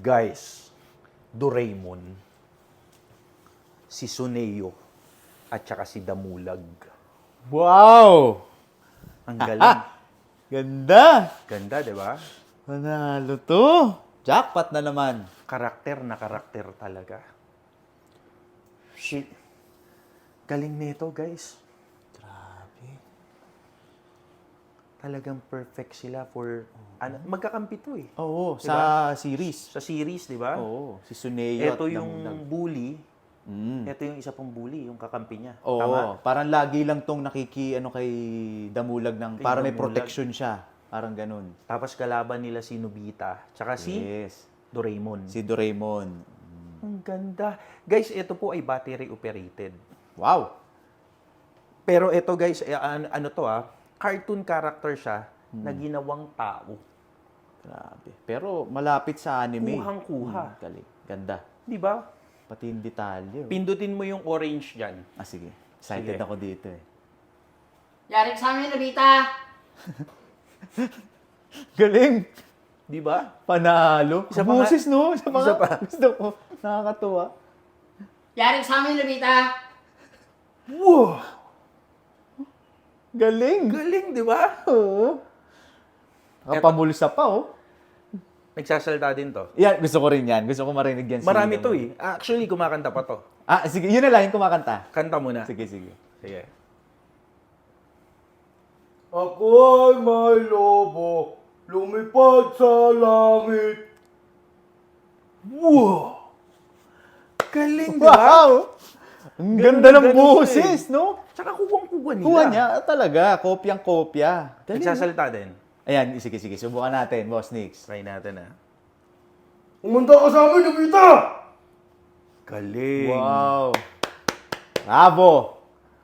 Guys, Doraemon, si Suneo, at saka si Damulag. Wow! Ang galing. Ganda! Ganda, di ba? Panalo to. Jackpot na naman. Karakter na karakter talaga. Shit. Galing nito, guys. Grabe. Talagang perfect sila for... magkakampi to eh. Oo, Diba? sa series. Sa series, di ba? Oo, si Suneo Ito at yung Damulag. bully. Mm. Ito yung isa pong bully, yung kakampi niya. Oo, Tama? parang lagi lang tong kay Damulag ng Kay para may Damulag. protection siya. Parang ganun. Tapos kalaban nila si Nobita. Tsaka si Yes. Doraemon. Si Doraemon. Ang ganda. Guys, ito po ay battery operated. Wow! Pero ito guys, ano to cartoon character siya na ginawang tao. Grabe. Pero malapit sa anime. Kuhang-kuha. Galing. Ganda. Di ba? Pati yung detalye. Pindutin mo yung orange dyan. Sige. Excited Sige. ako dito eh. Yari sa amin, Nobita! Galing! Di ba? Panalo. Isa Isa pa nga. Boses, no? Isa Isa pa. Gusto ko. Nakakatuwa. Yari sa amin, Nobita! Wow! Galing! Galing, di ba? Oo. Nakapamulsa pa, oh. Nagsasalita din to. Yan, gusto ko rin yan. Gusto ko marinig yan. Marami to eh. Actually, kumakanta pa to. Sige. Yun na lang yung kumakanta. Kanta mo na. Sige, sige. Sige. Ako ay may lobo, lumipad sa langit. Wow! Galing, di ba? Wow! Ang ganda ng ganun boses, siya no? Tsaka kuwang-kuwa nila. Kuha niya, talaga. Kopyang-kopya. Galing, no? Nagsasalita din. Ayan, sige. Subukan natin, Boss Nix. Try natin Umanda ka sa amin, Nobita! Galing. Wow! Bravo!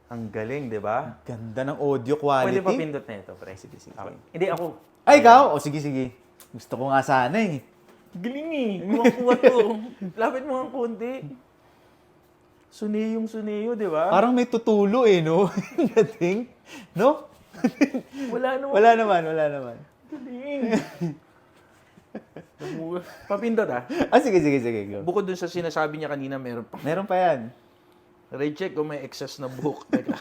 Ang galing, di ba? Ganda ng audio quality. Pwede pa pindot na ito, pre. Sige. Okay. Hindi, ako. Ay, ikaw? Sige. Gusto ko nga sana eh. Galing eh. Kuha-kuha to. Lapit mo ang konti. Suneyong-suneyo, di ba? Parang may tutulo eh, no? Dating. No? Wala naman. Wala naman. Galing. Papindot Sige, go. Bukod dun sa sinasabi niya kanina, meron pa. Meron pa yan. Recheck kung may excess na buhok. Teka.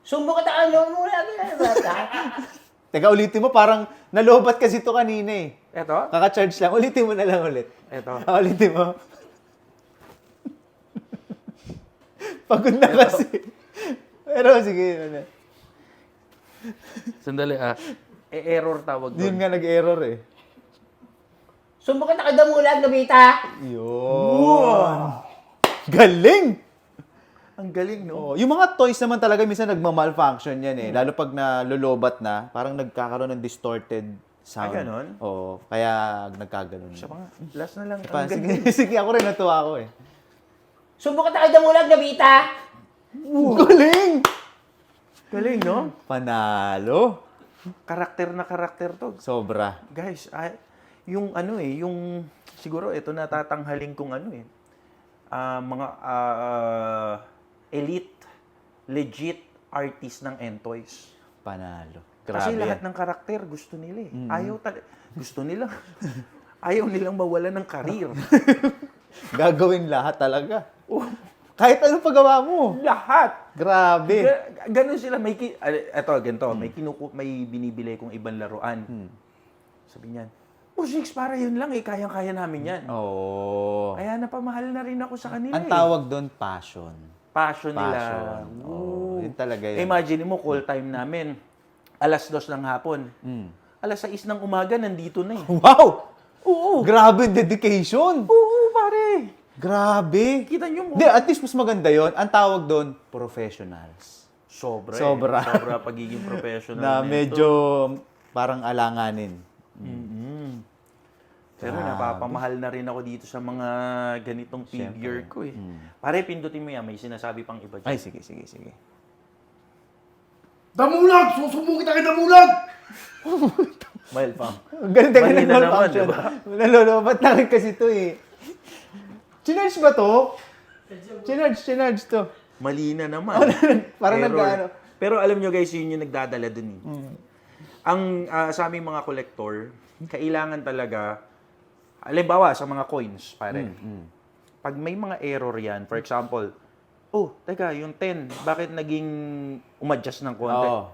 Sumbok ka tayo muna, Nobita! Teka, ulitin mo. Parang nalobat kasi ito kanina eh. Eto? Kaka-charge lang. Ulitin mo na lang ulit. Eto. Ulitin mo. Pagod na kasi. Pero sige. Sandali error tawag Yun doon. nga nag-error eh. Sumbok ka tayo damulag, Nobita! Yun. Galing! Ang galing, no? Oh, yung mga toys naman talaga minsan nagma-malfunction yan eh. Lalo pag nalolobat na, parang nagkakaroon ng distorted sound. ganon? Oo, kaya nagkaganon. Siya pa nga. Last na lang. Pa, Ang sige, galing. sige, ako rin natuwa ako eh. Sumbok ka tayo damulag, Nobita! Galing! Galing, no? Panalo. Karakter na karakter to. Sobra. Guys, yung yung siguro ito natatanghalin kong mga elite, legit artist ng Entoys. Panalo. Kasi Grabe lahat yan. ng karakter gusto nila eh. Gusto nila. Ayaw nilang mawala ng karir. Gagawin lahat talaga. Kahit anong pagawa mo. Lahat. Grabe. Ganun sila. Ganito. May binibili kong ibang laruan. Sabi niyan, Six, para yun lang eh. Kayang-kaya namin yan. Oo. Kaya napamahal na rin ako sa kanila Ang tawag doon, passion. Passion nila. Passion. Oo. Yun talaga yun. Imagine mo, call time namin. 2:00 ng hapon. 6:00 ng umaga, nandito na eh. Wow! Oo. Grabe dedication. Oo, pare. Grabe. Kita nyo mo. Hindi, at least mas maganda yon. Ang tawag doon, professionals. Sobra. Sobra. Sobra pagiging professional. Na nito. medyo parang alanganin. Pero napapamahal na rin ako dito sa mga ganitong figure ko eh. Pare, pindutin mo yan. May sinasabi pang iba dyan. Ay, sige. Damulag! Susumbong kita kay Damulag! Mahal pang. Ganun tayo Mali na naman, malfunction. diba? Nalolobat na rin kasi ito eh. Chinarge ba to? Chinarge to. Mali na naman. Parang Error. nag-ano. Pero alam nyo guys, yun yung nagdadala dun eh. Ang sa aming mga kolektor, kailangan talaga Halimbawa, sa mga coins, pare. Pag may mga error yan, for example, teka, yung 10, bakit naging umadjust ng konti? Oo.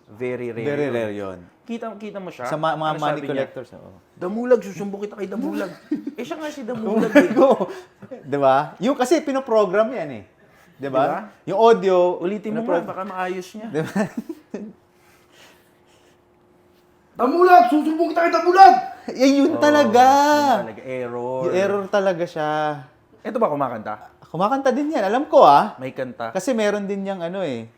Very rare. Very yun. rare yun. Kita mo siya? Sa mga Ano money sabi niya? collectors. Oo. Damulag, susumbong kita kay Damulag. Siya nga si Damulag eh. Di ba? Yung kasi pinoprogram yan eh. Di ba? Diba? Yung audio, Ulitin mo nga, baka maayos niya. Di ba? Damulag! Susumbong kita kay Damulag! Yun talaga. Yun talaga, error. Yung error talaga siya. Ito ba kumakanta? Kumakanta din yan. Alam ko ah. May kanta. Kasi meron din yang ano eh.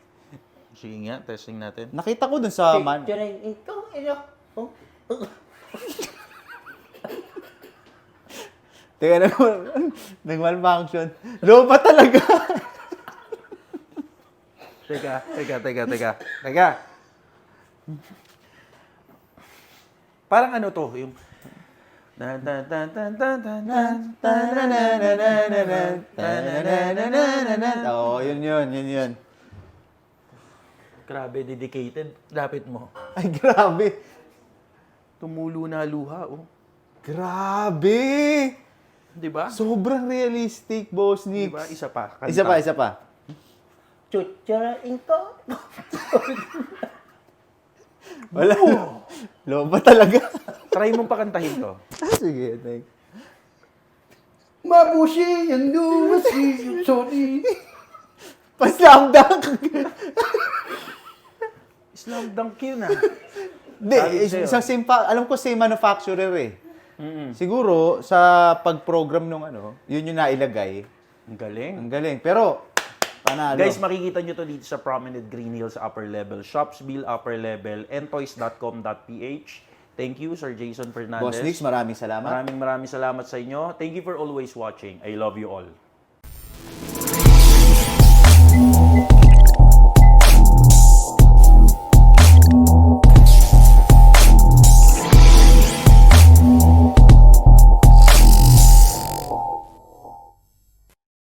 Sige nga, testing natin. Nakita ko dun sa Picturein ito. Oh. Teka, nag-malfunction. Loba talaga. Teka. Parang ano to, yung... Oo, yun. Grabe, dedicated. Lapit mo. Ay, grabe. Tumulo na luha, oh. Grabe. Di ba? Sobrang realistic, Boss Di Nix. ba? Isa pa. Kanta. Isa pa. Chuchurain ko. Wala. Loba talaga. Try mong pakantahin to. Sige, thanks. Mabushi and nuwasi sorry. Pa-slam dunk. Slam dunk yun, ah. Hindi, isang same alam ko same manufacturer eh. Siguro, sa pag-program nung yun yung nailagay. Ang galing. Ang galing. Pero, panalo. Guys, makikita nyo to dito sa Prominent Green Hills upper level, Shopsville upper level, entoys.com.ph. Thank you, Sir Jason Fernandez. Boss Nix, maraming salamat. Maraming salamat sa inyo. Thank you for always watching. I love you all.